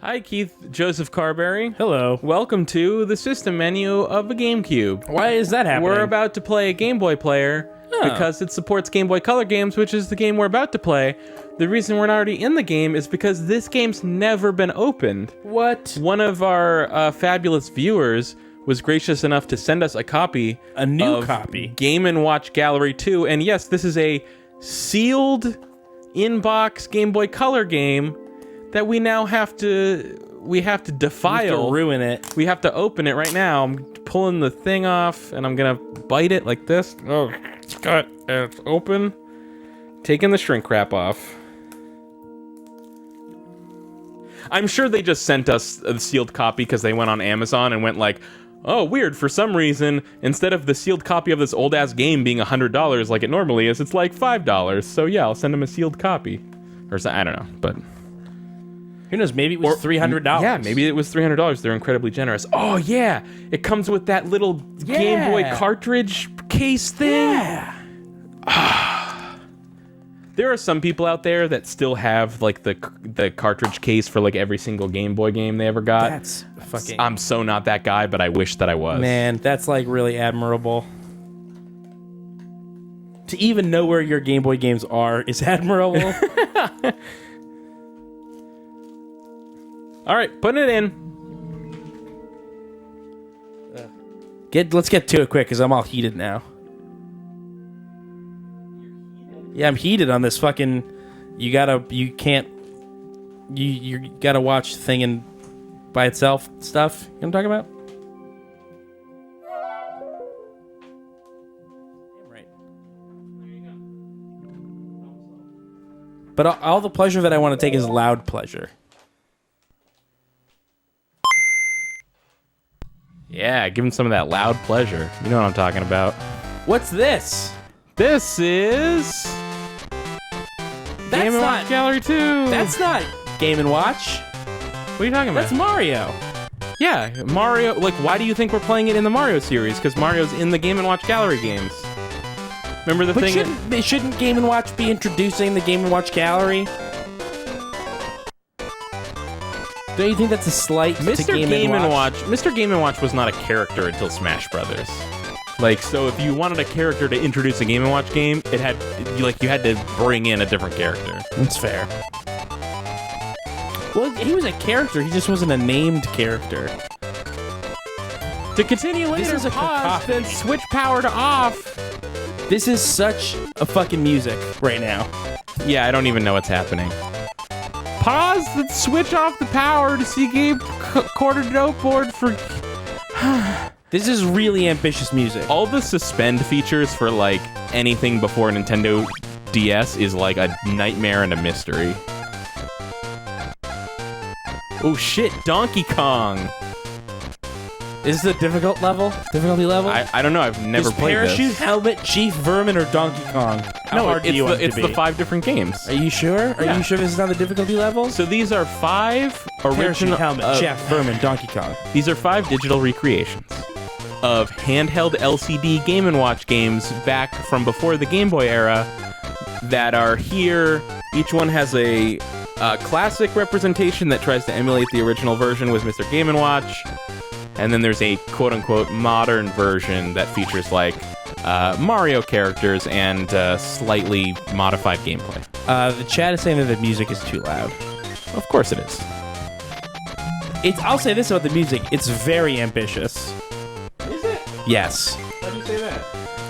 Hi, Keith Joseph Carberry. Hello. Welcome to the system menu of a GameCube. Why is that happening? We're about to play a Game Boy player because it supports Game Boy Color games, which is the game we're about to play. The reason we're not already in the game is because this game's never been opened. What? One of our fabulous viewers was gracious enough to send us a copy. A new of copy. Game & Watch Gallery 2. And yes, this is a sealed in-box Game Boy Color game that we now have to defile. You have to ruin it. We have to open it right now. I'm pulling the thing off, and I'm gonna bite it like this. Oh, it's cut. It's open. Taking the shrink wrap off. I'm sure they just sent us a sealed copy because they went on Amazon and went like, oh, weird, for some reason, instead of the sealed copy of this old-ass game being $100 like it normally is, it's like $5. So yeah, I'll send them a sealed copy. Or I don't know, but... Who knows, maybe it was $300. Yeah, maybe it was $300. They're incredibly generous. Oh, yeah. It comes with that little Game Boy cartridge case thing. Yeah. There are some people out there that still have, like, the cartridge case for, like, every single Game Boy game they ever got. That's fucking... I'm so not that guy, but I wish that I was. Man, that's, like, really admirable. To even know where your Game Boy games are is admirable. All right, putting it in. Let's get to it quick, because I'm all heated now. Yeah, I'm heated on this fucking... You gotta watch the thing in by itself stuff. You know what I'm talking about? Right. But all the pleasure that I want to take is loud pleasure. Yeah, give him some of that loud pleasure. You know what I'm talking about. What's this? This is... Game & Watch Gallery 2. That's not Game & Watch. What are you talking about? That's Mario. Yeah, Mario. Like, why do you think we're playing it in the Mario series? Because Mario's in the Game & Watch Gallery games. Remember the thing? Shouldn't Game & Watch be introducing the Game & Watch Gallery? Don't you think that's a slight to Game & Watch? Mr. Game & Watch was not a character until Smash Brothers. Like, so if you wanted a character to introduce a Game & Watch game, you had to bring in a different character. That's fair. Well, he was a character. He just wasn't a named character. To continue later, this is a pause, then switch power to off. This is such a fucking music right now. Yeah, I don't even know what's happening. Pause, then switch off the power to see game quarter note board for... This is really ambitious music. All the suspend features for, like, anything before Nintendo DS is, like, a nightmare and a mystery. Oh, shit, Donkey Kong! Is this a difficult level? Difficulty level? I don't know, I've never played this. Parachute, Helmet, Chief, Vermin, or Donkey Kong? How hard do you want it to be? It's the 5 different games. Are you sure? Are you sure this is not the difficulty level? So these are 5 original... Parachute, Helmet, Chief, Vermin, Donkey Kong. These are 5 digital recreations of handheld LCD Game & Watch games back from before the Game Boy era that are here. Each one has a classic representation that tries to emulate the original version with Mr. Game & Watch. And then there's a quote-unquote modern version that features, like, Mario characters and slightly modified gameplay. The chat is saying that the music is too loud. Of course it is. I'll say this about the music. It's very ambitious. Is it? Yes. Why do you say that?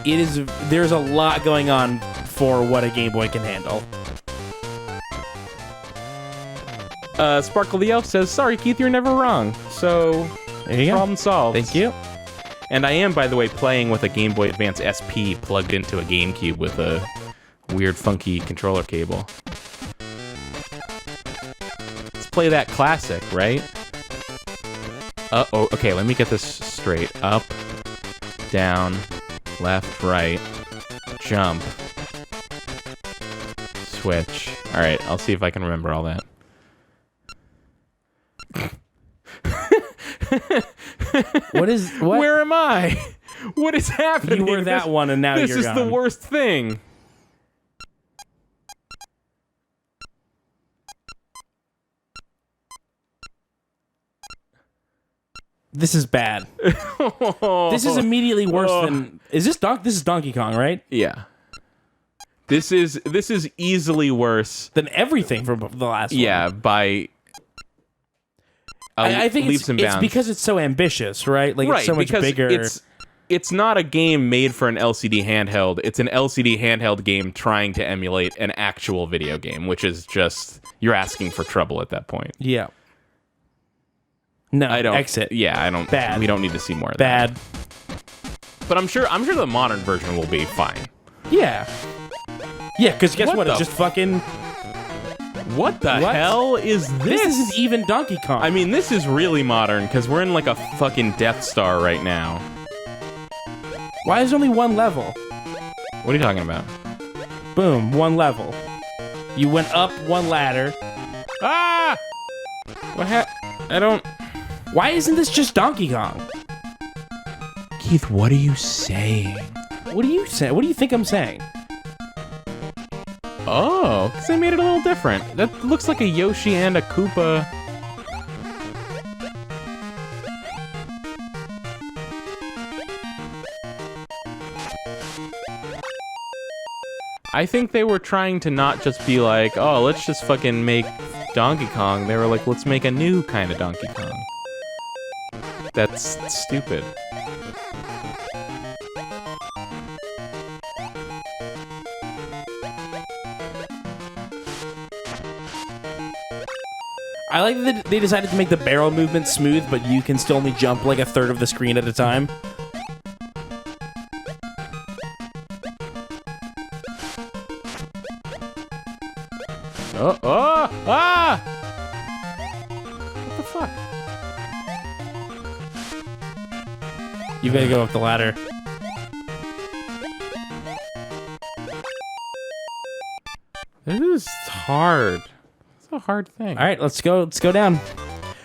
It is. There's a lot going on for what a Game Boy can handle. Sparkle the Elf says, sorry, Keith, you're never wrong. So... There you go. Problem solved. Thank you. And I am, by the way, playing with a Game Boy Advance SP plugged into a GameCube with a weird, funky controller cable. Let's play that classic, right? Uh-oh, okay, let me get this straight. Up, down, left, right, jump, switch. All right, I'll see if I can remember all that. What? Where am I? What is happening? You were that one, and now you're gone. This is the worst thing. This is bad. This is immediately worse than... This is Donkey Kong, right? Yeah. This is easily worse than everything from the last one. Yeah, by I think leaps and bounds. It's because it's so ambitious, right? Like it's so much bigger. It's not a game made for an LCD handheld. It's an LCD handheld game trying to emulate an actual video game, which is just you're asking for trouble at that point. Yeah. No, I don't exit. Yeah, I don't. Bad. We don't need to see more of Bad. that. But I'm sure the modern version will be fine. Yeah. Yeah, because guess what? the It's just fucking... What the hell is this? This isn't even Donkey Kong. I mean, this is really modern, because we're in like a fucking Death Star right now. Why is there only one level? What are you talking about? Boom, one level. You went up one ladder. Ah! I don't... Why isn't this just Donkey Kong? Keith, what are you saying? What are you saying? What do you think I'm saying? Oh, because they made it a little different. That looks like a Yoshi and a Koopa. I think they were trying to not just be like, oh, let's just fucking make Donkey Kong. They were like, let's make a new kind of Donkey Kong. That's stupid. I like that they decided to make the barrel movement smooth, but you can still only jump like a third of the screen at a time. Ah! What the fuck? You gotta go up the ladder. This is hard. It's a hard thing. All right, let's go down.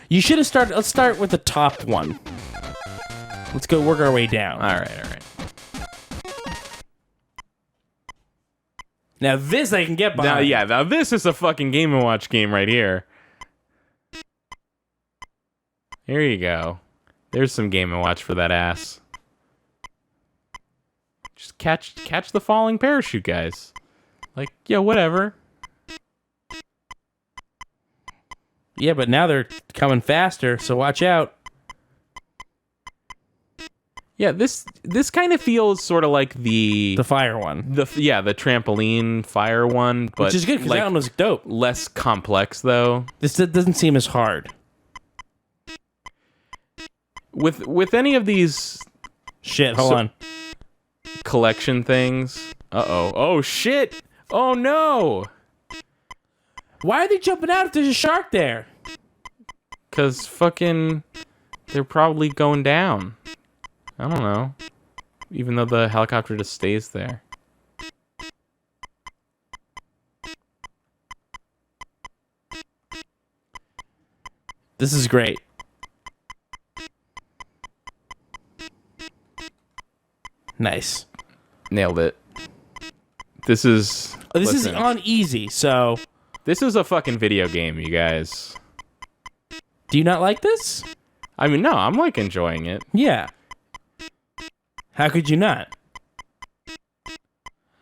You should have started. Let's start with the top one. Let's go work our way down. All right. Now this I can get behind. Now this is a fucking Game & Watch game right here. Here you go. There's some Game & Watch for that ass. Just catch the falling parachute, guys. Like, yeah, whatever. Yeah, but now they're coming faster, so watch out. Yeah, this kind of feels sort of like the fire one. the trampoline fire one, but Which is good because like, that one was dope. less complex though. This doesn't seem as hard. With any of these Shit, hold on. collection things. Uh-oh. Oh shit. Oh no. Why are they jumping out if there's a shark there? 'Cause fucking they're probably going down. I don't know. Even though the helicopter just stays there. This is great. Nice. Nailed it. This is on easy, so... This is a fucking video game, you guys. Do you not like this? I mean, no, I'm like enjoying it. Yeah. How could you not?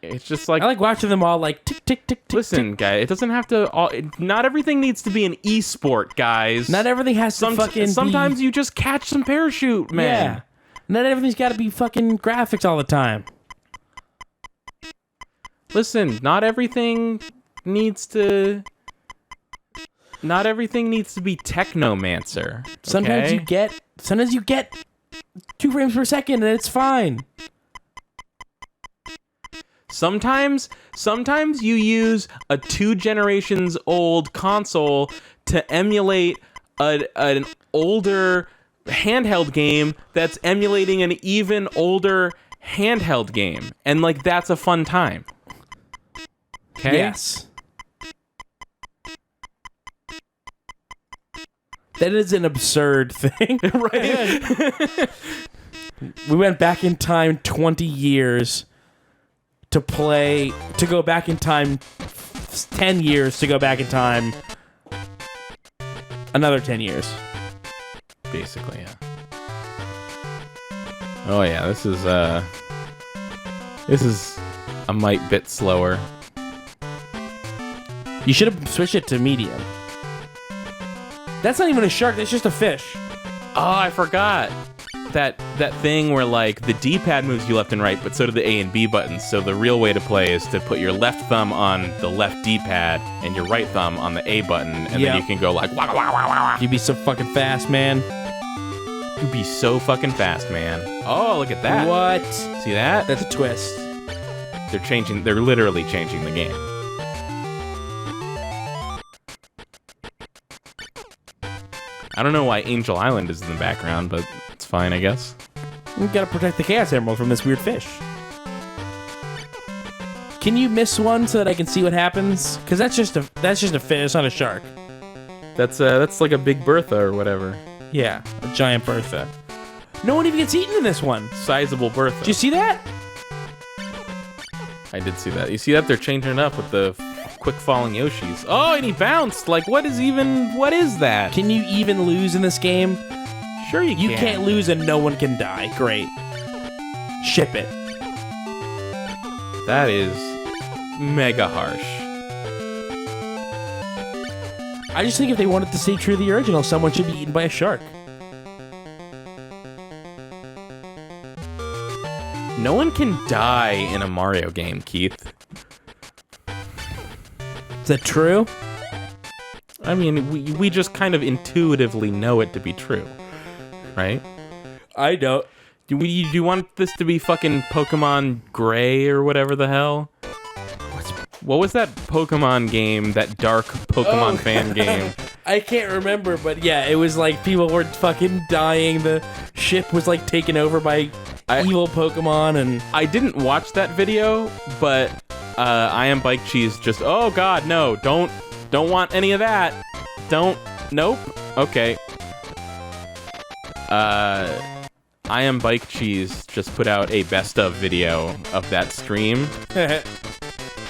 It's just like... I like watching them all like tick, tick, tick, tick. Listen, guy, it doesn't have to... not everything needs to be an e-sport, guys. Not everything has to fucking Sometimes you just catch some parachute, man. Yeah. Not everything's got to be fucking graphics all the time. Listen, not everything needs to be Technomancer. Okay? Sometimes you get 2 frames per second and it's fine. Sometimes you use a 2 generations old console to emulate an older handheld game that's emulating an even older handheld game. And like that's a fun time. Okay? Yes. That is an absurd thing. Right? We went back in time 20 years to go back in time 10 years to go back in time another 10 years. Basically, yeah. Oh yeah, this is a mite bit slower. You should have switched it to medium. That's not even a shark. That's just a fish. Oh, I forgot. That thing where like the D-pad moves you left and right, but so do the A and B buttons. So the real way to play is to put your left thumb on the left D-pad and your right thumb on the A button, and then you can go like wah, wah, wah, wah. You'd be so fucking fast, man. You'd be so fucking fast, man. Oh, look at that. What? See that? That's a twist. They're literally changing the game. I don't know why Angel Island is in the background, but it's fine, I guess. We gotta protect the Chaos Emerald from this weird fish. Can you miss one so that I can see what happens? Because that's just a fish, it's not a shark. That's like a big Bertha or whatever. Yeah, a giant Bertha. No one even gets eaten in this one. Sizable Bertha. Did you see that? I did see that. You see that? They're changing it up with the quick falling Yoshis. Oh, and he bounced! Like, what is that? Can you even lose in this game? Sure you can. You can't lose and no one can die. Great. Ship it. That is mega harsh. I just think if they wanted to stay true to the original, someone should be eaten by a shark. No one can die in a Mario game, Keith. Is that true? I mean, we just kind of intuitively know it to be true, right? I don't. Do you want this to be fucking Pokemon Gray or whatever the hell? What was that Pokemon game, that dark Pokemon fan game? I can't remember, but yeah, it was like people were fucking dying. The ship was like taken over by evil Pokemon, and I didn't watch that video, but I Am Bike Cheese just, oh god, no, don't want any of that. Nope. Okay. I Am Bike Cheese just put out a best of video of that stream.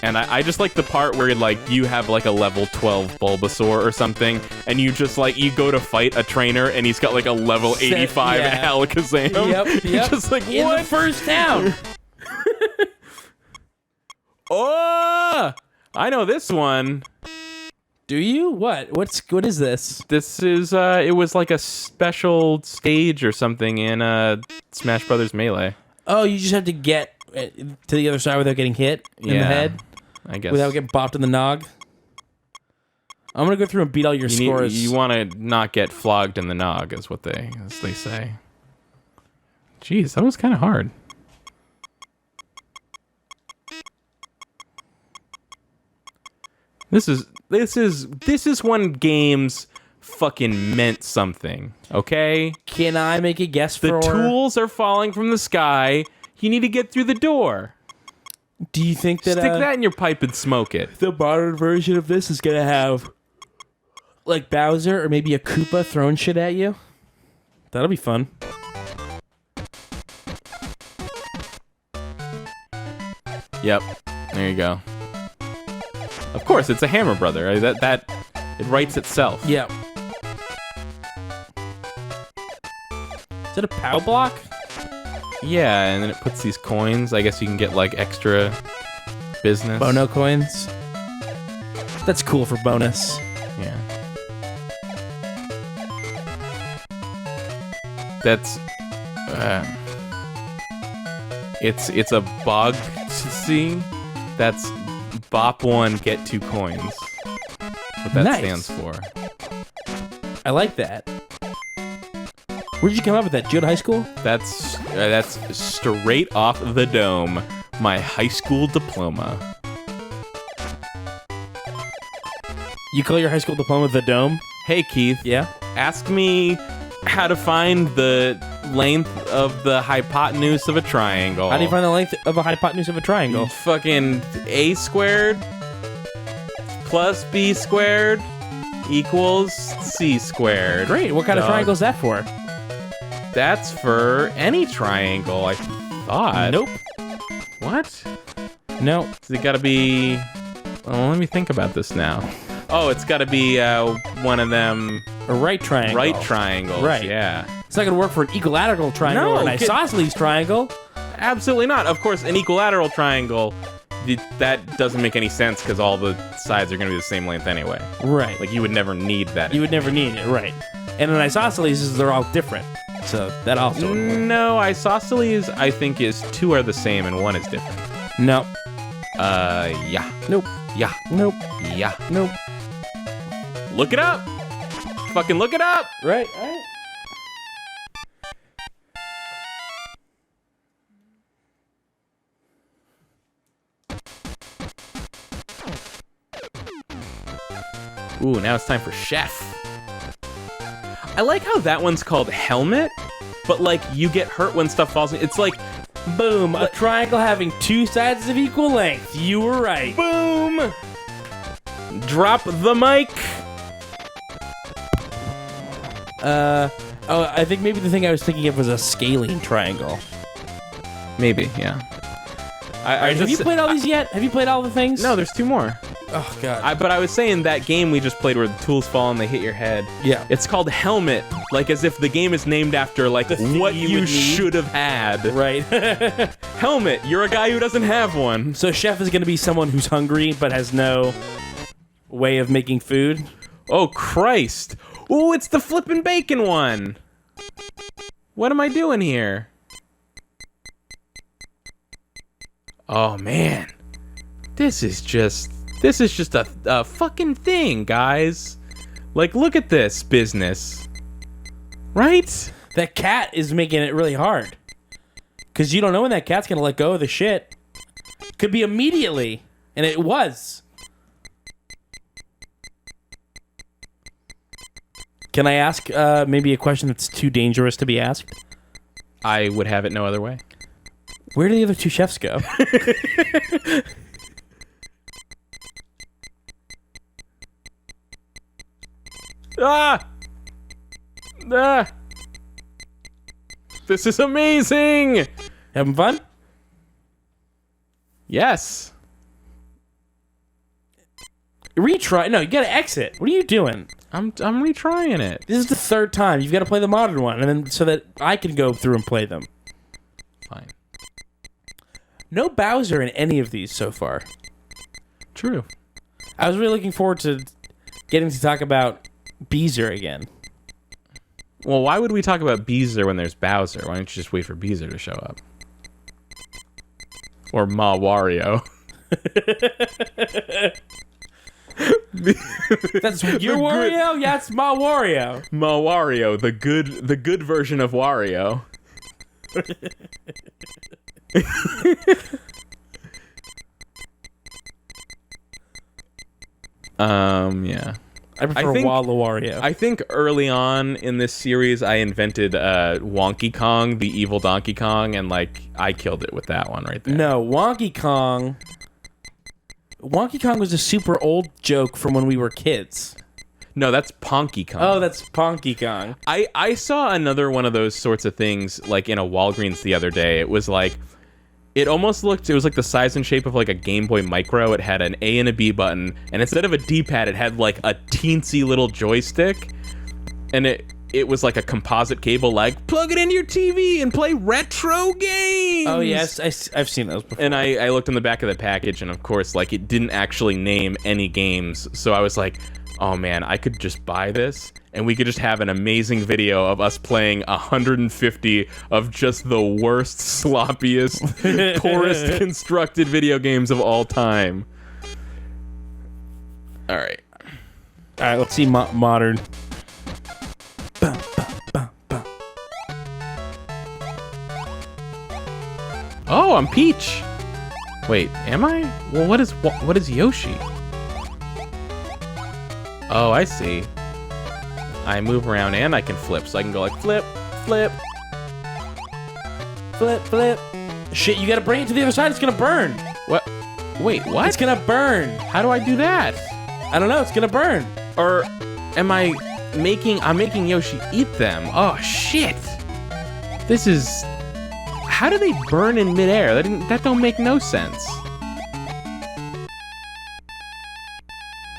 And I just like the part where like you have like a level 12 Bulbasaur or something, and you just like you go to fight a trainer and he's got like a level 85 Alakazam. Yep. Just like in what? the first town. Oh, I know this one. Do you? What is this? This is it was like a special stage or something in Smash Brothers Melee. Oh, you just have to get to the other side without getting hit in the head? I guess. Without getting bopped in the nog? I'm gonna go through and beat all your scores. You want to not get flogged in the nog, is what they say. Jeez, that was kind of hard. This is when games fucking meant something. Okay. Can I make a guess for? The tools are falling from the sky. You need to get through the door. Do you think that stick that in your pipe and smoke it? The modern version of this is gonna have like Bowser or maybe a Koopa throwing shit at you? That'll be fun. Yep. There you go. Of course, it's a Hammer Brother. Right? That it writes itself. Yep. Is it a power block? Yeah, and then it puts these coins. I guess you can get like extra business. Bono coins. That's cool for bonus. Yeah. That's it's a bog to see. That's Bop 1, get 2 coins. What that stands for. I like that. Where did you come up with that? Did you go to high school? That's straight off the dome. My high school diploma. You call your high school diploma the dome? Hey Keith. Yeah? Ask me how to find the length of the hypotenuse of a triangle. How do you find the length of a hypotenuse of a triangle? Fucking a squared plus b squared equals c squared. Great. What kind of triangle is that for? That's for any triangle, I thought. Nope. What? No. It gotta be... Well, let me think about this now. Oh, it's gotta be one of them... A right triangle. Right triangles, right. Yeah. It's not going to work for an equilateral triangle or an isosceles triangle. Absolutely not. Of course, an equilateral triangle, that doesn't make any sense because all the sides are going to be the same length anyway. Right. Like, you would never need that. You would never need it, right. And an isosceles, they're all different. So that also would work. No, isosceles, I think, is 2 are the same and 1 is different. No. Yeah. Nope. Yeah. Nope. Yeah. Nope. Look it up! Fucking look it up! Right, all right. Ooh, now it's time for Chef. I like how that one's called Helmet, but like you get hurt when stuff falls. It's like, boom, a triangle having 2 sides of equal length. You were right. Boom! Drop the mic. Oh, I think maybe the thing I was thinking of was a scalene triangle. Maybe, yeah. Have you played all these yet? Have you played all the things? No, there's 2 more. Oh, God. But I was saying that game we just played where the tools fall and they hit your head. Yeah. It's called Helmet, like as if the game is named after like what you should have had. Right. Helmet, you're a guy who doesn't have one. So Chef is going to be someone who's hungry but has no way of making food? Oh, Christ. Ooh, it's the flippin' bacon one. What am I doing here? Oh, man. This is just a fucking thing, guys. Like, look at this business. Right? That cat is making it really hard. Because you don't know when that cat's going to let go of the shit. Could be immediately. And it was. Can I ask maybe a question that's too dangerous to be asked? I would have it no other way. Where do the other 2 chefs go? Ah! Ah! This is amazing! Having fun? Yes. Retry. No, you gotta exit. What are you doing? I'm retrying it. This is the 3rd time. You've got to play the modern one, and then so that I can go through and play them. Fine. No Bowser in any of these so far. True. I was really looking forward to getting to talk about Beezer again. Well, why would we talk about Beezer when there's Bowser? Why don't you just wait for Beezer to show up? Or Ma Wario. That's your Wario? Yeah, it's my Wario. Ma Wario, the good version of Wario. Yeah. I prefer Wario. I think early on in this series, I invented Wonky Kong, the evil Donkey Kong, and like I killed it with that one right there. No, Wonky Kong was a super old joke from when we were kids. No, that's Ponky Kong. Oh, that's Ponky Kong. I saw another one of those sorts of things like in a Walgreens the other day. It was like, it was like the size and shape of like a Game Boy Micro. It had an A and a B button, and instead of a D-pad, it had like a teensy little joystick, and it was like a composite cable, like plug it into your TV and play retro games. Oh yes, I've seen those before. And I looked in the back of the package, and of course, like it didn't actually name any games. So I was like, oh man, I could just buy this, and we could just have an amazing video of us playing 150 of just the worst, sloppiest, poorest constructed video games of all time. All right, let's see modern. Oh, I'm Peach. Wait, am I? Well, what is Yoshi? Oh, I see. I move around and I can flip, so I can go like flip, flip. Flip, flip. Shit, you gotta bring it to the other side, it's gonna burn. What? Wait, what? It's gonna burn. How do I do that? I don't know, it's gonna burn. Or am I'm making Yoshi eat them. Oh, shit. This is... How do they burn in midair? That don't make no sense.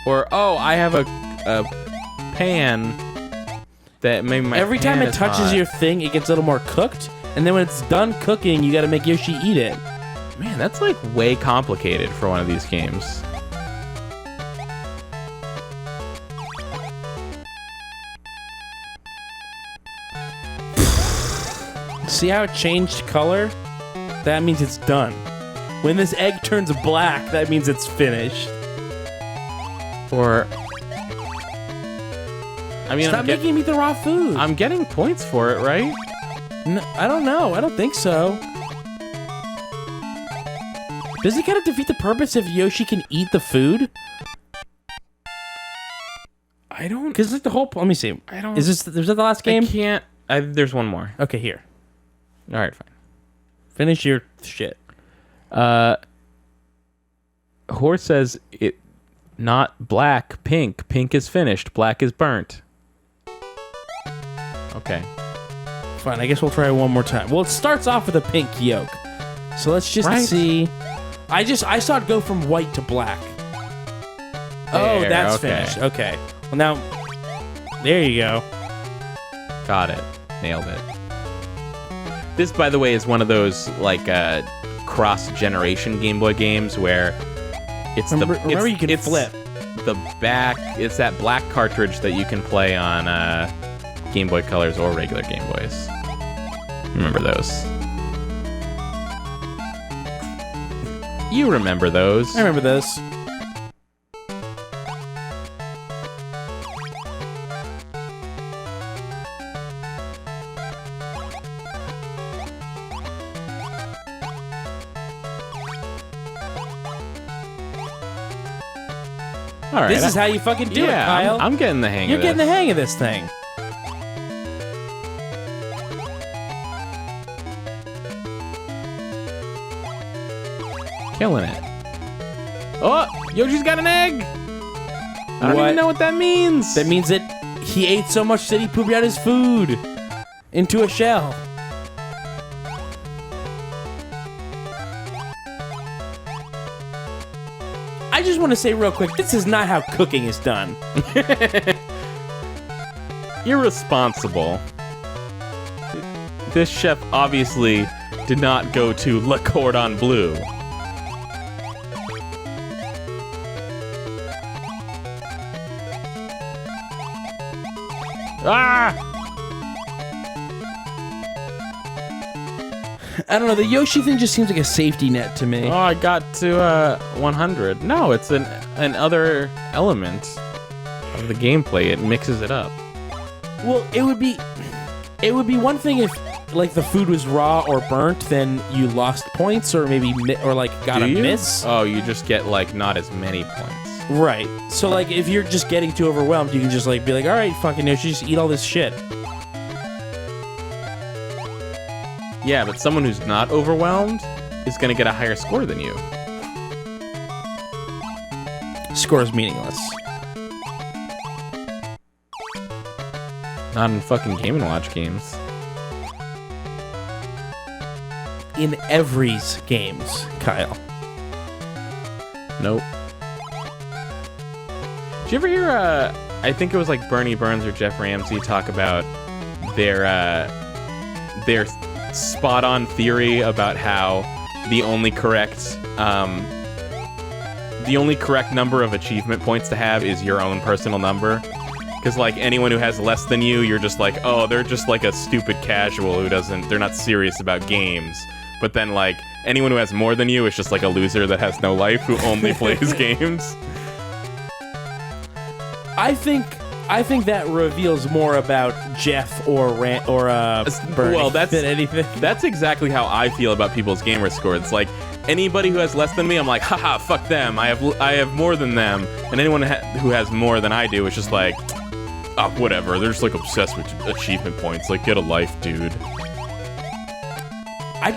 Or, oh, I have a pan That maybe my Every time pan it is touches hot. your thing, it gets a little more cooked. And then when it's done cooking, you got to make Yoshi eat it. Man, that's like way complicated for one of these games. See how it changed color? That means it's done. When this egg turns black, that means it's finished. Or, I mean, Stop making me eat the raw food. I'm getting points for it, right? No, I don't know. I don't think so. Does it kind of defeat the purpose if Yoshi can eat the food? I don't. Because like the whole. Let me see. I don't. Is that the last game? I can't. There's one more. Okay, here. All right, fine. Finish your shit. Horse says it. Not black, pink. Pink is finished. Black is burnt. Okay. Fine, I guess we'll try it one more time. Well, it starts off with a pink yolk. So let's just see. I saw it go from white to black. Oh, There, that's okay. finished. Okay. Well, now, there you go. Got it. Nailed it. This, by the way, is one of those, like, cross-generation Game Boy games where it's remember you can it's flip. The back, it's that black cartridge that you can play on Game Boy Colors or regular Game Boys. Remember those. You remember those. I remember this. All right. This is how you fucking do it, Kyle. I'm getting the hang You're of this. getting the hang of this thing. Killing it. Oh, Yoshi's got an egg. I don't What? even know what that means. That means that he ate so much that he pooped out his food into a shell. I just want to say real quick, this is not how cooking is done. Irresponsible. This chef obviously did not go to Le Cordon Bleu. Ah! I don't know, the Yoshi thing just seems like a safety net to me. Oh, I got to 100. No, it's an other element of the gameplay. It mixes it up. Well, it would be one thing if like the food was raw or burnt, then you lost points or maybe got Do a you? miss. Oh, you just get like not as many points. Right. So like if you're just getting too overwhelmed, you can just like be like, all right, fucking Yoshi, just eat all this shit. Yeah, but someone who's not overwhelmed is going to get a higher score than you. Score is meaningless. Not in fucking Game & Watch games. In every's games, Kyle. Nope. Did you ever hear, I think it was like Bernie Burns or Jeff Ramsey talk about their spot-on theory about how the only correct number of achievement points to have is your own personal number? Because, like, anyone who has less than you, you're just like, oh, they're just like a stupid casual who they're not serious about games. But then, like, anyone who has more than you is just like a loser that has no life who only plays games. I think that reveals more about Jeff or Bernie than anything. That's exactly how I feel about people's gamer score. It's like, anybody who has less than me, I'm like, haha, fuck them. I have more than them. And anyone who has more than I do is just like, oh, whatever. They're just like obsessed with achievement points. Like, get a life, dude. I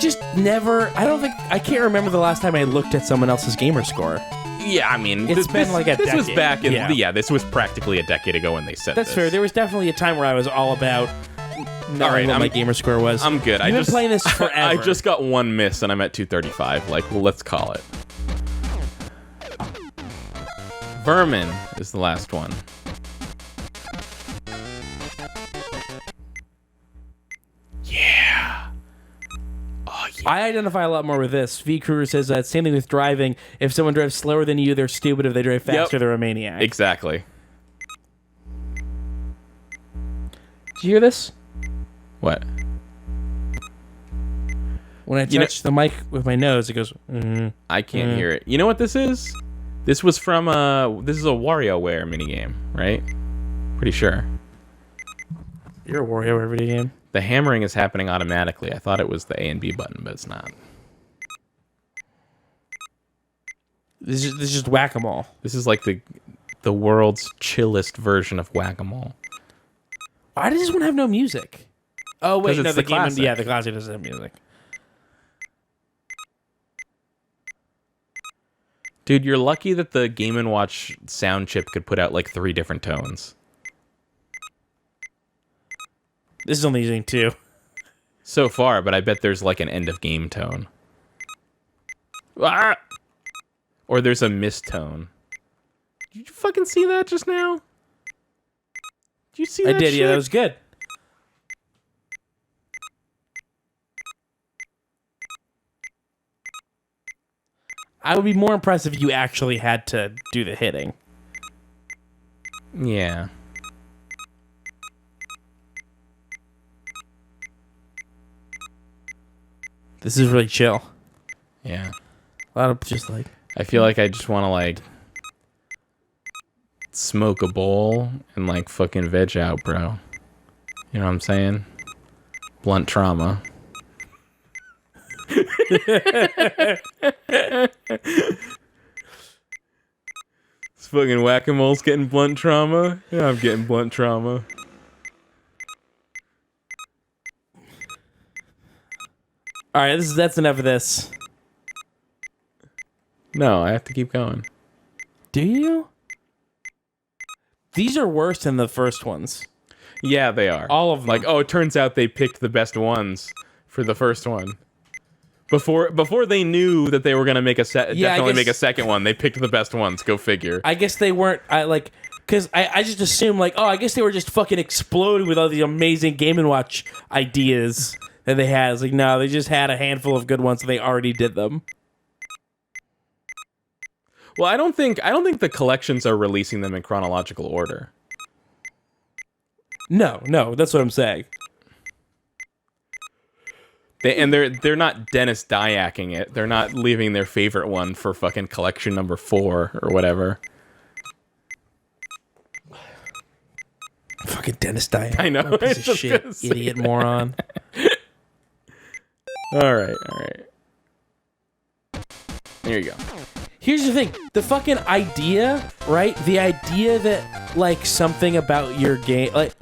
can't remember the last time I looked at someone else's gamer score. Yeah, I mean, It's been like a this was decade. back in Yeah. this was practically a decade ago when they said That's this. fair. There was definitely a time where I was all about knowing what my gamer score was. I'm good. You've been playing this forever. I just got one miss and I'm at 235. Like, well, let's call it. Vermin is the last one. I identify a lot more with this. V. Kruger says that same thing with driving. If someone drives slower than you, they're stupid. If they drive faster, they're a maniac. Exactly. Did you hear this? What? When I touch the mic with my nose, it goes. I can't hear it. You know what this is? This was from this is a WarioWare minigame, right? Pretty sure. You're a WarioWare video game. The hammering is happening automatically. I thought it was the A and B button, but it's not. This is just whack-a-mole. This is like the world's chillest version of whack-a-mole. Why does this one have no music? Oh wait, no, the game. Classic. Yeah, the classic doesn't have music. Dude, you're lucky that the Game & Watch sound chip could put out like 3 different tones. This is only using 2. So far, but I bet there's like an end of game tone. Ah! Or there's a miss tone. Did you fucking see that just now? Did you see that? I did, shit? yeah, that was good. I would be more impressed if you actually had to do the hitting. Yeah. This is really chill. Yeah. A lot of just like... I feel like I just want to like smoke a bowl and like fucking veg out, bro. You know what I'm saying? Blunt trauma. This fucking whack-a-mole's getting blunt trauma. Yeah, I'm getting blunt trauma. All right, that's enough of this. No, I have to keep going. Do you? These are worse than the first ones. Yeah, they are. All of them. Like, oh, it turns out they picked the best ones for the first one. Before they knew that they were gonna make make a second one, they picked the best ones. Go figure. I guess they weren't. Because I just assumed like, oh, I guess they were just fucking exploding with all these amazing Game & Watch ideas that they had. It's like, no, they just had a handful of good ones, and they already did them. Well, I don't think the collections are releasing them in chronological order. No, that's what I'm saying. They're not Dennis Dyaking it. They're not leaving their favorite one for fucking collection number 4 or whatever. Fucking Dennis Dyack. I know. What a piece of shit, idiot moron. All right. There you go. Here's the thing. The fucking idea, right? The idea that, like, something about your game... like,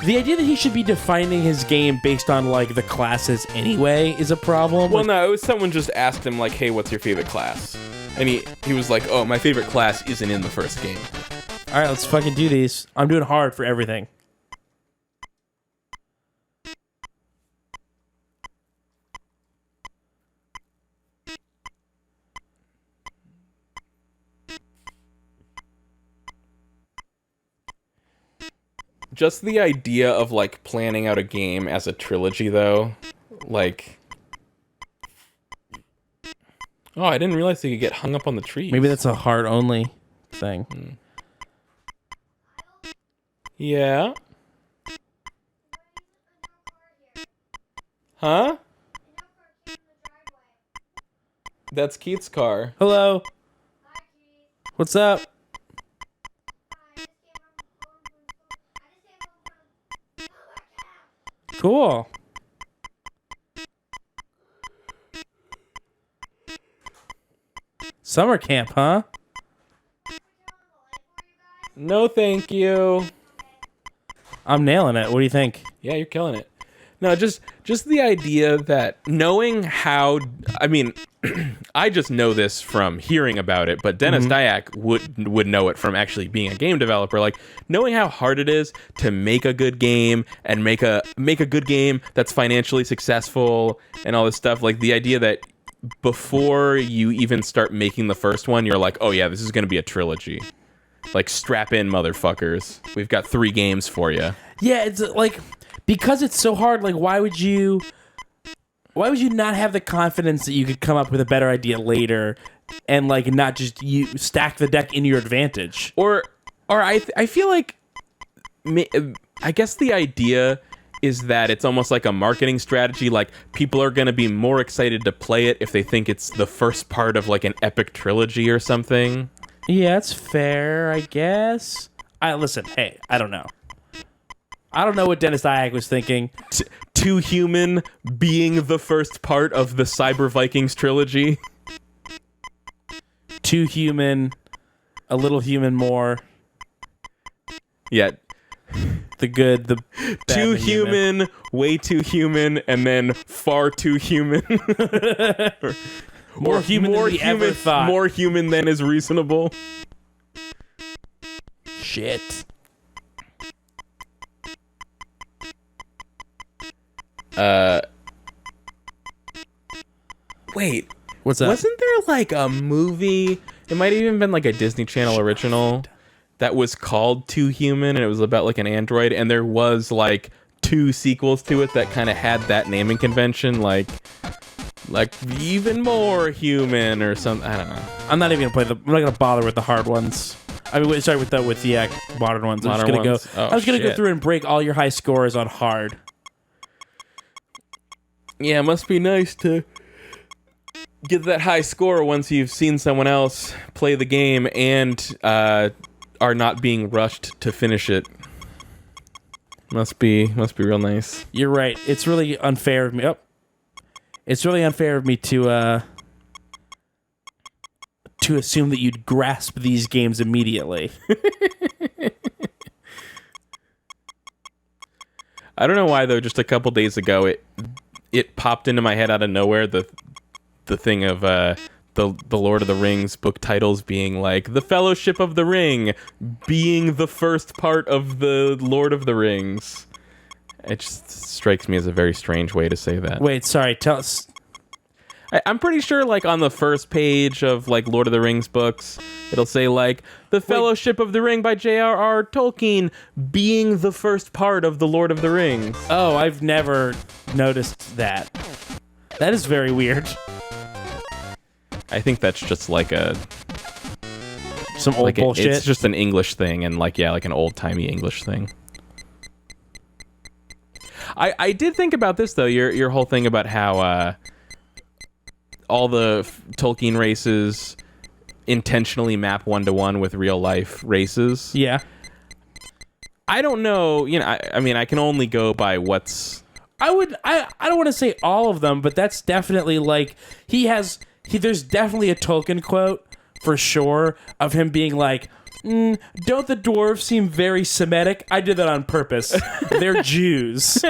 the idea that he should be defining his game based on, like, the classes anyway is a problem. Well, no, it was someone just asked him, like, hey, what's your favorite class? And he was like, oh, my favorite class isn't in the first game. All right, let's fucking do these. I'm doing hard for everything. Just the idea of, like, planning out a game as a trilogy, though, like... Oh, I didn't realize they could get hung up on the trees. Maybe that's a heart-only thing. Yeah? Huh? That's Keith's car. Hello? What's up? Cool. Summer camp, huh? No, thank you. I'm nailing it. What do you think? Yeah, you're killing it. No, just the idea that knowing how... I mean, I just know this from hearing about it, but Dennis Dyack would know it from actually being a game developer. Like, knowing how hard it is to make a good game and make a good game that's financially successful and all this stuff. Like, the idea that before you even start making the first one, you're like, oh yeah, this is going to be a trilogy. Like, strap in, motherfuckers. We've got 3 games for you. Yeah, it's like... because it's so hard, like, why would you Why would you not have the confidence that you could come up with a better idea later, and like not just you stack the deck in your advantage? Or I feel like, I guess the idea is that it's almost like a marketing strategy. Like, people are going to be more excited to play it if they think it's the first part of like an epic trilogy or something. Yeah, that's fair, I guess. Listen, hey, I don't know. I don't know what Dennis Dyack was thinking. Too Human being the first part of the Cyber Vikings trilogy. Too Human, a little human more. Yeah. The good, the bad, Too the human, way too human, and then far too human. More human than we ever thought. More human than is reasonable. Shit. Wait. What's that? Wasn't there like a movie? It might have even been like a Disney Channel original that was called Too Human, and it was about like an android, and there was like 2 sequels to it that kind of had that naming convention, like even more human or something. I don't know. I'm not even gonna play I'm not gonna bother with the hard ones. I mean, sorry, with the modern ones. I was gonna go through and break all your high scores on hard. Yeah, it must be nice to get that high score once you've seen someone else play the game and are not being rushed to finish it. Must be real nice. You're right. It's really unfair of me. Oh. It's really unfair of me to assume that you'd grasp these games immediately. I don't know why though. Just a couple days ago, it popped into my head out of nowhere. The thing of the Lord of the Rings book titles being like the Fellowship of the Ring being the first part of the Lord of the Rings. It just strikes me as a very strange way to say that. Wait, sorry. Tell us. I'm pretty sure, like, on the first page of, like, Lord of the Rings books, it'll say, like, The Fellowship of the Ring by J.R.R. Tolkien being the first part of the Lord of the Rings. Oh, I've never noticed that. That is very weird. I think that's just, like, some old bullshit. It's just an English thing, and, like, yeah, like an old-timey English thing. I did think about this, though, your whole thing about how, all the Tolkien races intentionally map 1-to-1 with real life races. Yeah. I don't know, you know, I mean, I can only go by what's... I don't want to say all of them, but that's definitely like, there's definitely a Tolkien quote, for sure, of him being like, don't the dwarves seem very Semitic? I did that on purpose. They're Jews.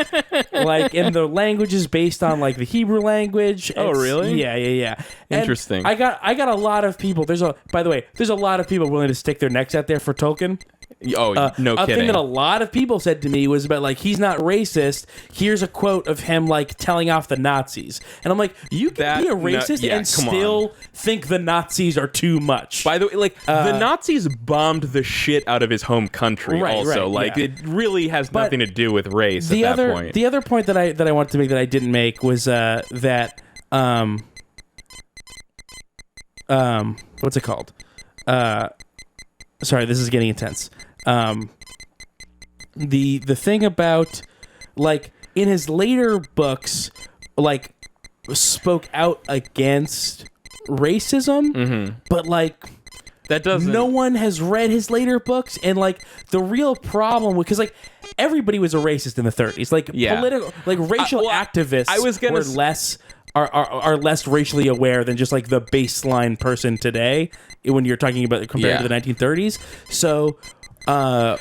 Like, and the language is based on, like, the Hebrew language. Oh, really? Yeah. Interesting. And I got a lot of people. By the way, there's a lot of people willing to stick their necks out there for Tolkien. Oh, no kidding. A thing that a lot of people said to me was about, like, he's not racist. Here's a quote of him, like, telling off the Nazis. And I'm like, you can be a racist and still think the Nazis are too much. By the way, like, the Nazis bombed the shit out of his home country also. Like, it really has nothing to do with race at that point. The other point that I wanted to make that I didn't make was that what's it called? Sorry, this is getting intense. The thing about, like, in his later books, like, spoke out against racism, but, like, that doesn't... no one has read his later books, and, like, the real problem, because, like, everybody was a racist in the 30s. Like, political, like, racial activists were less... Are less racially aware than just, like, the baseline person today when you're talking about compared to the 1930s. So I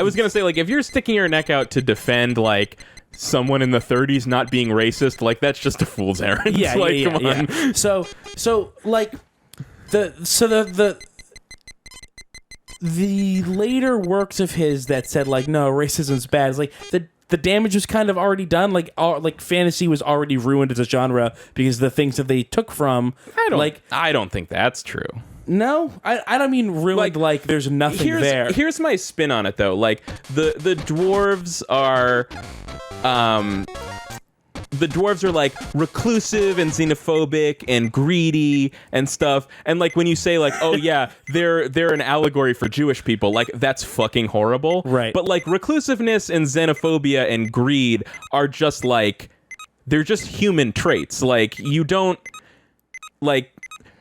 was gonna say, like, if you're sticking your neck out to defend, like, someone in the 30s not being racist, like, that's just a fool's errand. Come on. Yeah. So like the later works of his that said, like, no, racism's bad, is like the damage was kind of already done. Like, fantasy was already ruined as a genre because the things that they took from. I don't think that's true. No, I don't mean ruined. Like there's nothing there. Here's my spin on it, though. Like, the dwarves are, the dwarves are like reclusive and xenophobic and greedy and stuff. And like when you say like, oh yeah, they're an allegory for Jewish people, like that's fucking horrible. Right. But like reclusiveness and xenophobia and greed are just like, they're just human traits. Like you don't like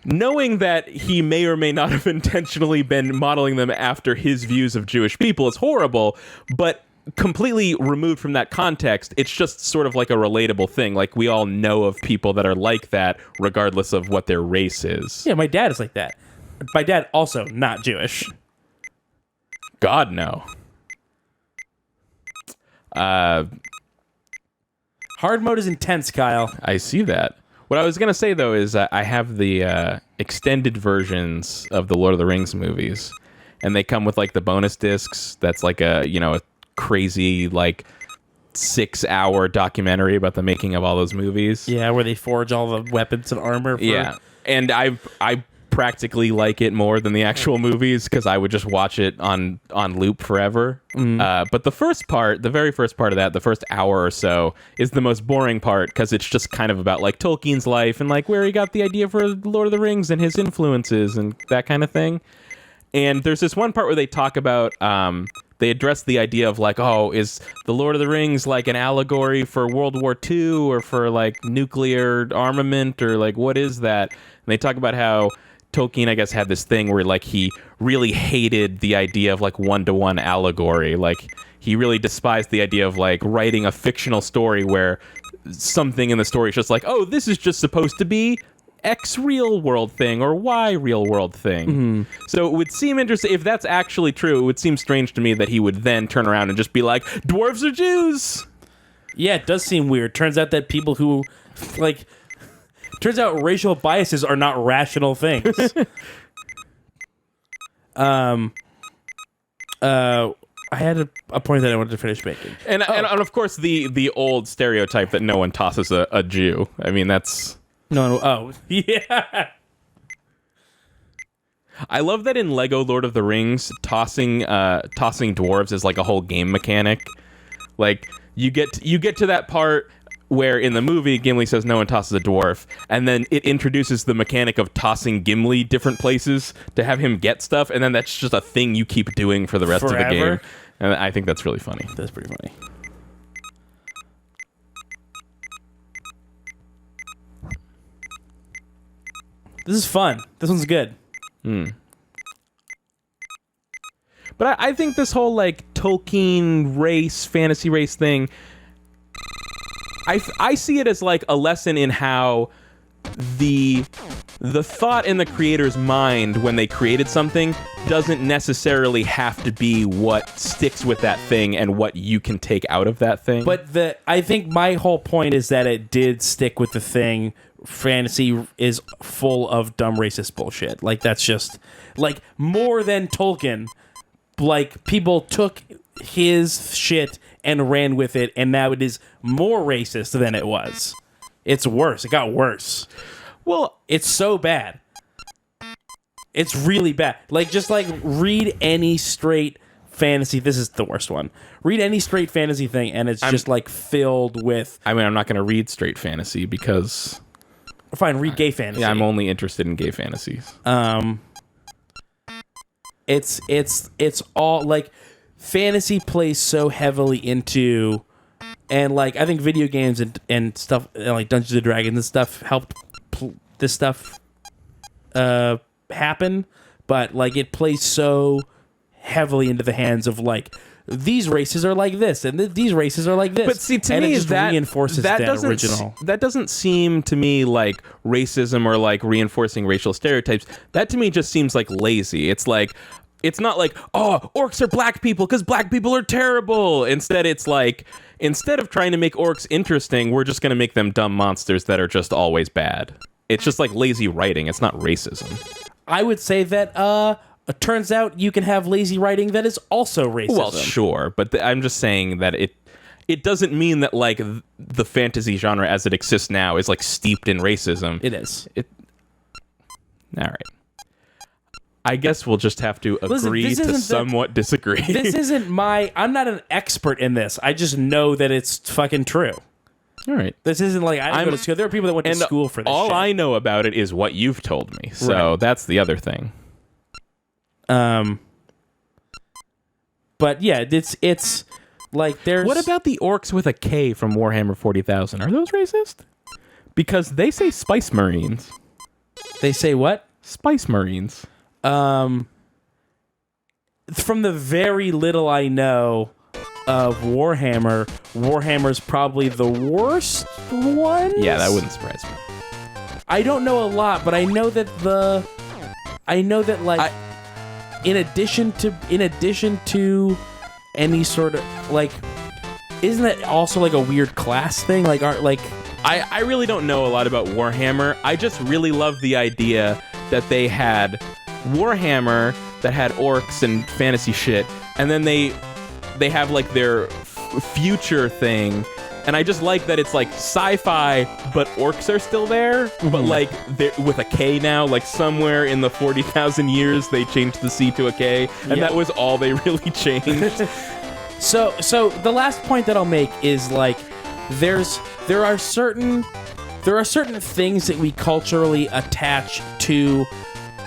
knowing that he may or may not have intentionally been modeling them after his views of Jewish people is horrible, but completely removed from that context, it's just sort of like a relatable thing. Like we all know of people that are like that regardless of what their race is. Yeah, my dad is like that. My dad also not Jewish. God, no. Hard mode is intense, Kyle. I see that. What I was going to say, though, is I have the extended versions of the Lord of the Rings movies, and they come with like the bonus discs. That's like a crazy like 6-hour documentary about the making of all those movies. Yeah, where they forge all the weapons and armor. Yeah, and I practically like it more than the actual movies because I would just watch it on loop forever. But the very first part of that, the first hour or so, is the most boring part because it's just kind of about like Tolkien's life and like where he got the idea for Lord of the Rings and his influences and that kind of thing. And there's this one part where they talk about they address the idea of like, oh, is the Lord of the Rings like an allegory for World War II or for like nuclear armament or like what is that? And they talk about how Tolkien, I guess, had this thing where like he really hated the idea of like one-to-one allegory. Like he really despised the idea of like writing a fictional story where something in the story is just like, oh, this is just supposed to be X real world thing or Y real world thing. Mm-hmm. So it would seem interesting if that's actually true. It would seem strange to me that he would then turn around and just be like, dwarves are Jews. Yeah, it does seem weird. Turns out that people who like turns out racial biases are not rational things. I had a point that I wanted to finish making. And of course the old stereotype that no one tosses a Jew. I mean, that's No, oh, yeah. I love that in Lego Lord of the Rings, tossing dwarves is like a whole game mechanic. Like you get to that part where in the movie Gimli says no one tosses a dwarf, and then it introduces the mechanic of tossing Gimli different places to have him get stuff, and then that's just a thing you keep doing for the rest of the game. And I think that's really funny. That's pretty funny. This is fun. This one's good. But I think this whole like Tolkien race, fantasy race thing, I see it as like a lesson in how the thought in the creator's mind when they created something doesn't necessarily have to be what sticks with that thing and what you can take out of that thing. But I think my whole point is that it did stick with the thing. Fantasy is full of dumb racist bullshit. Like that's just like more than Tolkien. Like people took his shit and ran with it, and now it is more racist than it was. It's worse. It got worse. Well, it's so bad. It's really bad. Like just like read any straight fantasy. This is the worst one. Read any straight fantasy thing, and it's just like filled with. I mean, I'm not going to read straight fantasy because. Fine, read gay fantasy. Yeah, I'm only interested in gay fantasies. It's all like fantasy plays so heavily into, and like I think video games and stuff like Dungeons and Dragons and stuff helped this stuff happen, but like it plays so heavily into the hands of like these races are like this and these races are like this. But see, to and me, it just reinforces that original. That doesn't seem to me like racism or like reinforcing racial stereotypes. That to me just seems like lazy. It's like, it's not like, oh, orcs are black people because black people are terrible. Instead, it's like, instead of trying to make orcs interesting, we're just going to make them dumb monsters that are just always bad. It's just like lazy writing. It's not racism. I would say that it turns out you can have lazy writing that is also racism. Well, sure, but I'm just saying that it doesn't mean that like the fantasy genre as it exists now is like steeped in racism. It is. All right. I guess we'll just have to agree to somewhat disagree. This isn't I'm not an expert in this. I just know that it's fucking true. All right. This isn't like I didn't go to school. There are people that went to school for this all shit. I know about it is what you've told me. So that's the other thing. But yeah, it's like there's... What about the orcs with a K from Warhammer 40,000? Are those racist? Because they say Spice Marines. They say what? Spice Marines. From the very little I know of Warhammer, Warhammer's probably the worst one. Yeah, that wouldn't surprise me. I don't know a lot, but I know that in addition to any sort of like, isn't that also like a weird class thing? Like, I really don't know a lot about Warhammer. I just really love the idea that they had Warhammer that had orcs and fantasy shit, and then they have like their future thing, and I just like that it's like sci-fi, but orcs are still there, but like they're with a K now. Like somewhere in the 40,000 years, they changed the C to a K, and that was all they really changed. So the last point that I'll make is like there are certain things that we culturally attach to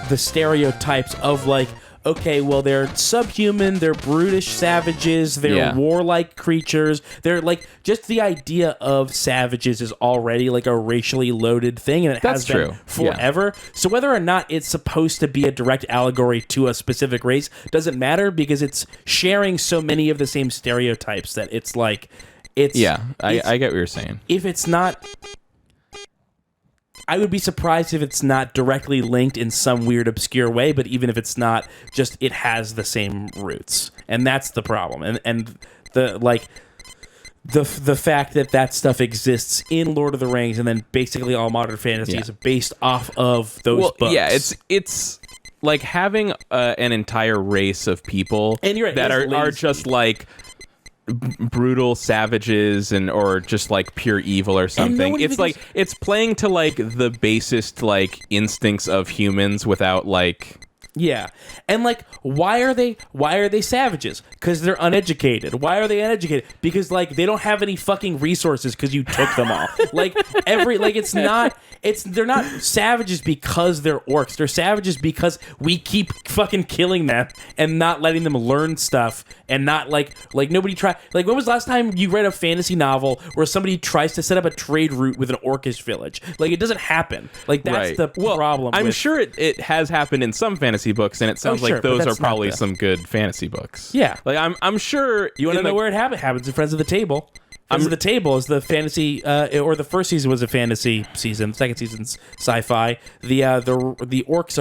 the stereotypes of like, okay, well, they're subhuman, they're brutish savages, they're warlike creatures. They're like, just the idea of savages is already like a racially loaded thing, and it has been forever. Yeah. So whether or not it's supposed to be a direct allegory to a specific race doesn't matter, because it's sharing so many of the same stereotypes that it's like, I get what you're saying. If it's not... I would be surprised if it's not directly linked in some weird, obscure way, but even if it's not, just it has the same roots. And that's the problem. And the fact that stuff exists in Lord of the Rings, and then basically all modern fantasy is based off of those books. Yeah, it's like having an entire race of people that are just like brutal savages or just like pure evil or something. It's like it's playing to like the basest like instincts of humans without like and like why are they savages? Because they're uneducated. Why are they uneducated? Because like they don't have any fucking resources because you took them all. They're not savages because they're orcs. They're savages because we keep fucking killing them and not letting them learn stuff, and not like nobody try. Like, when was the last time you read a fantasy novel where somebody tries to set up a trade route with an orcish village? Like, it doesn't happen. Like, that's the problem. I'm sure it has happened in some fantasy books, and it sounds like those are probably some good fantasy books. Yeah, like I'm sure. You want to know where it happens in Friends of the Table. Friends of the Table is the fantasy, or the first season was a fantasy season. Second season's sci-fi. The orcs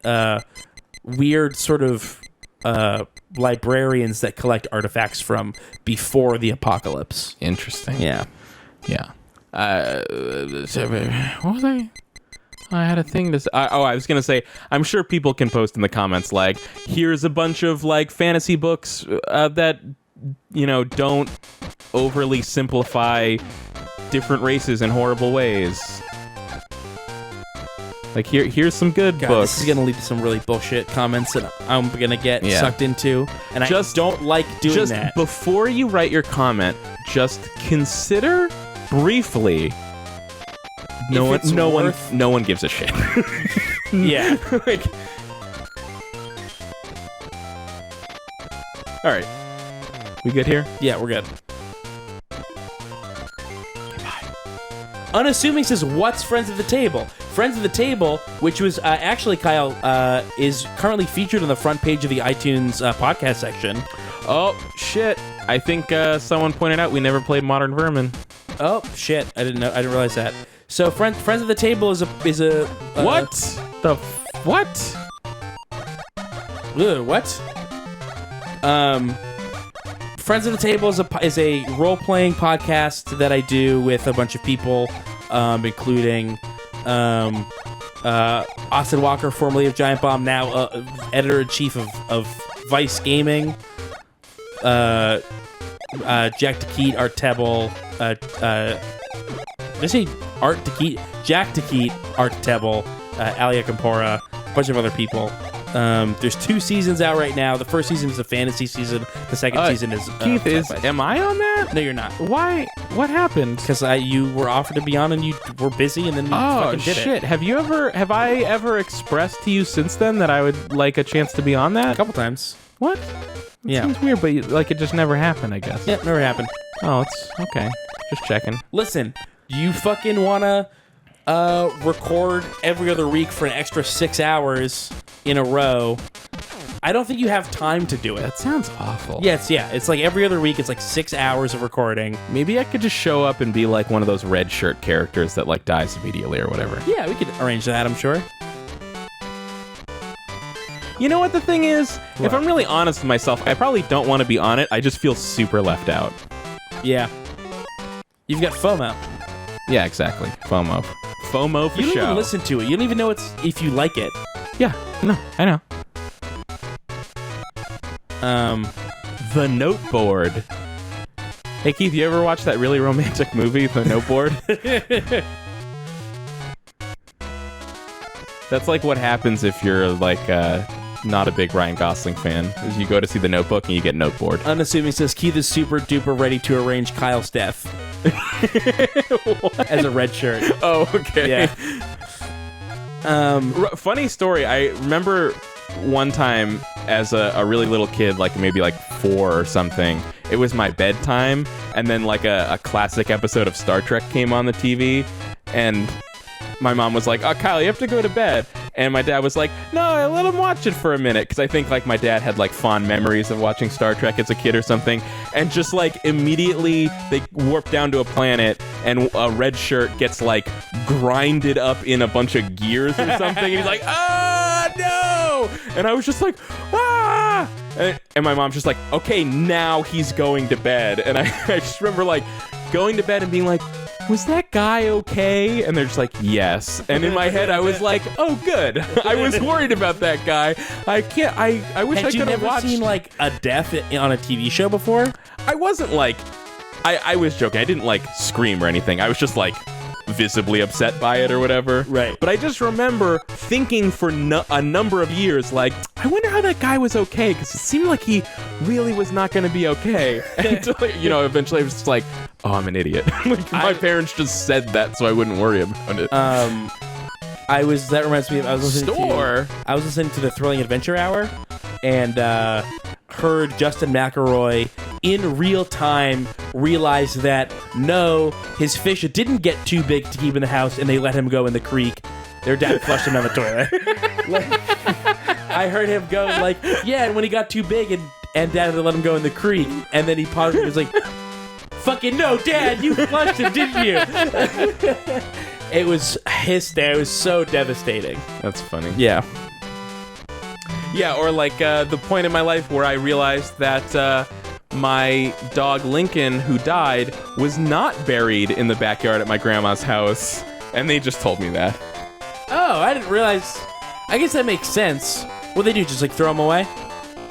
are weird sort of librarians that collect artifacts from before the apocalypse. Interesting. Yeah. What was I? I had a thing to say. I was going to say, I'm sure people can post in the comments, like, here's a bunch of, like, fantasy books that, don't overly simplify different races in horrible ways. Like, here's some good books. This is going to lead to some really bullshit comments that I'm going to get sucked into, and I don't like doing that. Before you write your comment, just consider briefly... No one gives a shit. Yeah. Like, all right. We good here? Yeah, we're good. Unassuming says, what's Friends of the Table? Friends of the Table, which was actually, Kyle, is currently featured on the front page of the iTunes podcast section. Oh, shit. I think someone pointed out we never played Modern Vermin. Oh, shit. I didn't realize that. So, Friends of the Table is a what? What? What? Friends of the Table is a role-playing podcast that I do with a bunch of people, including Austin Walker, formerly of Giant Bomb, now editor-in-chief of Vice Gaming, Jack Takeit, Art Tebble, did I say Art Takeit? Jack Takeit, Art Tebble, Alia Campora, a bunch of other people. There's 2 seasons out right now. The first season is a fantasy season. The second season is Keith. sci-fi. Am I on that? No, you're not. Why? What happened? Because you were offered to be on and you were busy and then you fucking did shit! it. Have I ever expressed to you since then that I would like a chance to be on that? A couple times. What? Yeah. Seems weird, but like it just never happened, I guess. Yeah, never happened. Oh, it's okay. Just checking. Listen, you fucking wanna record every other week for an extra 6 hours in a row. I don't think you have time to do it. That sounds awful. It's like every other week. It's like 6 hours of recording. Maybe I could just show up and be like one of those red shirt characters that like dies immediately or whatever. Yeah, we could arrange that, I'm sure. You know what the thing is? What? If I'm really honest with myself, I probably don't want to be on it. I just feel super left out. Yeah. You've got FOMO. Yeah, exactly. FOMO. FOMO for You don't show. even listen to it. You don't even know if you like it. Yeah, no, I know. The Noteboard. Hey Keith, you ever watch that really romantic movie, The Noteboard? That's like what happens if you're like not a big Ryan Gosling fan. Is you go to see The Notebook and you get Noteboard. Unassuming says Keith is super duper ready to arrange Kyle's death. As a red shirt. Oh, okay. Yeah. Funny story. I remember one time as a really little kid, like maybe like 4 or something. It was my bedtime, and then like a classic episode of Star Trek came on the TV, and my mom was like, "Oh, Kyle, you have to go to bed." And my dad was like, "No, let him watch it for a minute," because I think like my dad had like fond memories of watching Star Trek as a kid or something. And just like immediately they warp down to a planet, and a red shirt gets like grinded up in a bunch of gears or something. And he's like, "Ah, no!" And I was just like, "Ah!" And my mom's just like, "Okay, now he's going to bed." And I just remember like going to bed and being like, "Was that guy okay?" And they're just like, "Yes." And in my head, I was like, "Oh, good." I was worried about that guy. I wish I Had you could have never watched. seen like a death on a TV show before? I wasn't like, I was joking. I didn't like scream or anything. I was just like visibly upset by it or whatever. Right. But I just remember thinking for a number of years, like, I wonder how that guy was okay, because it seemed like he really was not going to be okay. Until, eventually I was just like, oh, I'm an idiot. Like, my parents just said that so I wouldn't worry about it. That reminds me of, I was listening to the Thrilling Adventure Hour, and heard Justin McElroy in real time realize that no, his fish didn't get too big to keep in the house, and they let him go in the creek. Their dad flushed him down the toilet. I heard him go like, yeah, and when he got too big, and dad had to let him go in the creek, and then he paused and was like, fucking no, Dad, you flushed him, didn't you? It was hysterical. It was so devastating. That's funny. Yeah. Yeah, or like the point in my life where I realized that my dog Lincoln, who died, was not buried in the backyard at my grandma's house, and they just told me that. Oh, I didn't realize. I guess that makes sense. What they do, just like throw him away?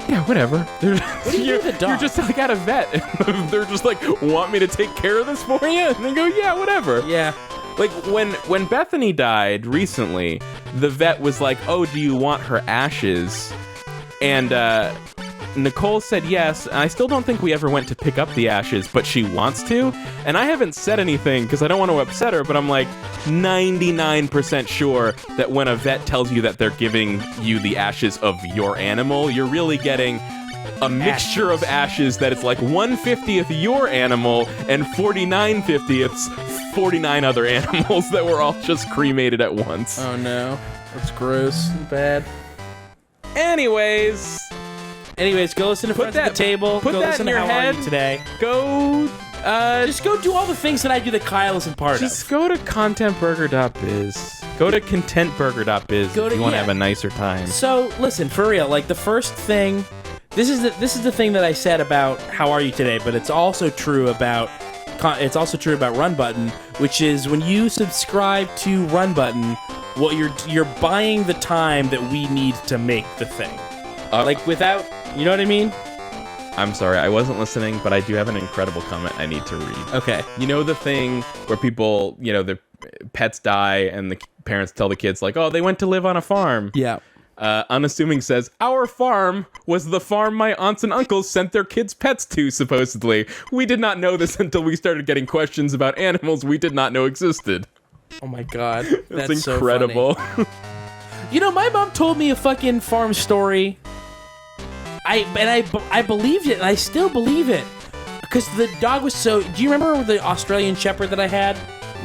Yeah, whatever. What do you do with the dog? You're just like at a vet, and they're just like, want me to take care of this for you? And they go, yeah, whatever. Yeah. Like, when Bethany died recently, the vet was like, oh, do you want her ashes? And Nicole said yes, and I still don't think we ever went to pick up the ashes, but she wants to. And I haven't said anything because I don't want to upset her, but I'm like 99% sure that when a vet tells you that they're giving you the ashes of your animal, you're really getting a mixture of ashes that it's like 1/50th your animal and 49/50ths 49 other animals that were all just cremated at once. Oh no, that's gross and bad. Anyways, go listen to Friends at the Table. Put go that listen in to your How Are head. You Today. Go, just go do all the things that I do that Kyle isn't part just of. go to contentburger.biz. Go to contentburger.biz if you want to have a nicer time. So listen, for real, like the first thing, this is the thing that I said about How Are You Today, but it's also true about Run Button, which is when you subscribe to Run Button, well, you're buying the time that we need to make the thing. Like without, you know what I mean? I'm sorry, I wasn't listening, but I do have an incredible comment I need to read. Okay. You know the thing where people, their pets die and the parents tell the kids like, oh, they went to live on a farm. Yeah. Unassuming says, our farm was the farm my aunts and uncles sent their kids' pets to, supposedly. We did not know this until we started getting questions about animals we did not know existed. Oh my god. That's incredible. So funny. You know, my mom told me a fucking farm story. I believed it, and I still believe it. Because the dog was so... Do you remember the Australian Shepherd that I had?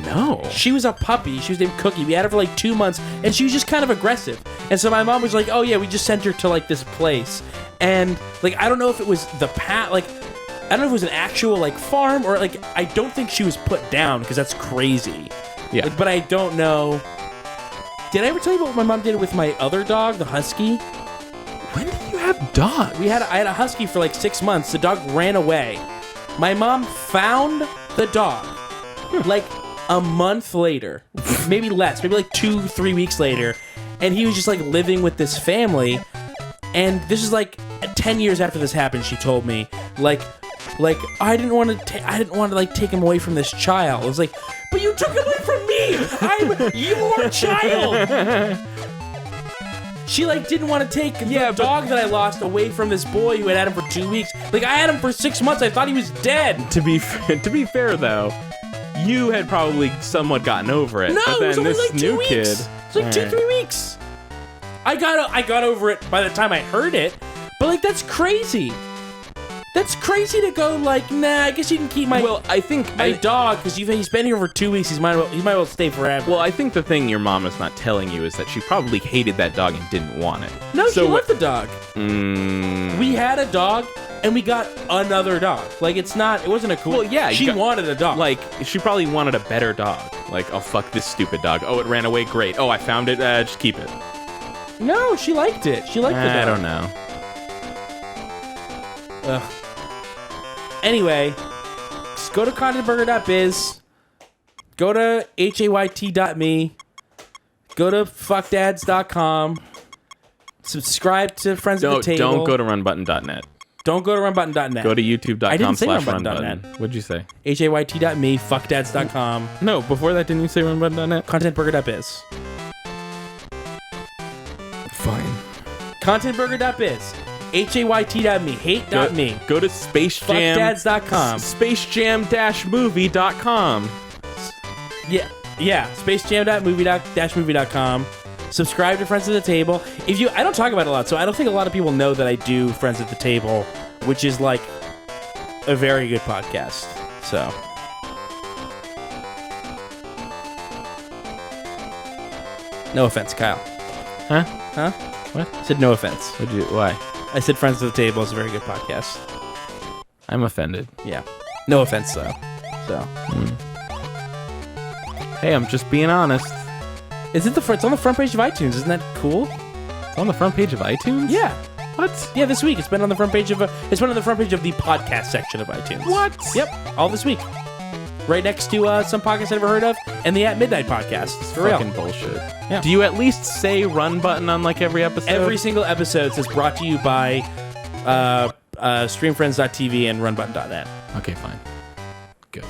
No. She was a puppy. She was named Cookie. We had her for like 2 months, and she was just kind of aggressive. And so my mom was like, oh yeah, we just sent her to like this place. And like, I don't know if it was I don't know if it was an actual like farm or like, I don't think she was put down because that's crazy. Yeah. Like, but I don't know. Did I ever tell you about what my mom did with my other dog, the Husky? When did you have dogs? I had a Husky for like 6 months. The dog ran away. My mom found the dog like a month later, maybe less, maybe like 2-3 weeks later. And he was just like living with this family. And this is like 10 years after this happened, she told me, like I didn't want to like take him away from this child. I was like, but you took him away from me. I'm your child. She like didn't want to take the dog that I lost away from this boy who had him for 2 weeks. Like I had him for 6 months. I thought he was dead. To be fair though, you had probably somewhat gotten over it. No, but then it was only this like 2 new weeks. kid. It's like 2-3 weeks. I got over it by the time I heard it. But like that's crazy. That's crazy to go like, nah, I guess you can keep my dog because he's been here for 2 weeks. He might as well stay forever. Well, I think the thing your mom is not telling you is that she probably hated that dog and didn't want it. No, she loved the dog. We had a dog and we got another dog. Like it wasn't a cool. Well, yeah, she wanted a dog. Like she probably wanted a better dog. Like, oh fuck this stupid dog. Oh, it ran away. Great. Oh, I found it. Just keep it. No, she liked it. She liked the dog. I don't know. Ugh. Anyway, just go to contentburger.biz, go to hayt.me, go to fuckdads.com, subscribe to Friends at the Table. Don't go to runbutton.net. Don't go to runbutton.net. Go to youtube.com/runbutton. .net. What'd you say? hayt.me, fuckdads.com. No, before that, didn't you say runbutton.net? Contentburger.biz. Fine. Contentburger.biz. hayt.me, hate.me. Go to Space Jam. Fuckdads.com. SpaceJam-movie.com. Yeah. SpaceJam.movie.com. Subscribe to Friends at the Table. I don't talk about it a lot, so I don't think a lot of people know that I do Friends at the Table, which is like a very good podcast. So. No offense, Kyle. Huh? What? I said no offense. Why? I said Friends at the Table is a very good podcast. I'm offended. Yeah. No offense, though. So. Hey, I'm just being honest. It's on the front page of iTunes. Isn't that cool? It's on the front page of iTunes? Yeah. What? Yeah, this week. It's been on the front page of the podcast section of iTunes. What? Yep. All this week. Right next to some podcasts I've never heard of and the At Midnight podcast. It's for fucking real. bullshit. Yeah. Do you at least say run button on like every episode? Every single episode says brought to you by streamfriends.tv and runbutton.net. Okay, fine. Good.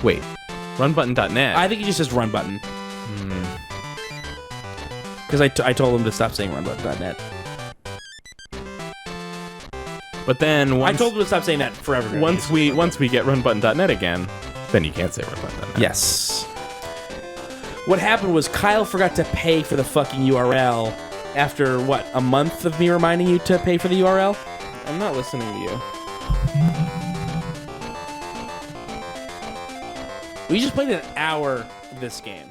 Wait. Runbutton.net? I think he just says run button. Because I told him to stop saying runbutton.net. But then I told him to stop saying that forever. Once we get runbutton.net again, then you can't say runbutton.net. Yes. What happened was Kyle forgot to pay for the fucking URL after, a month of me reminding you to pay for the URL? I'm not listening to you. We just played an hour of this game.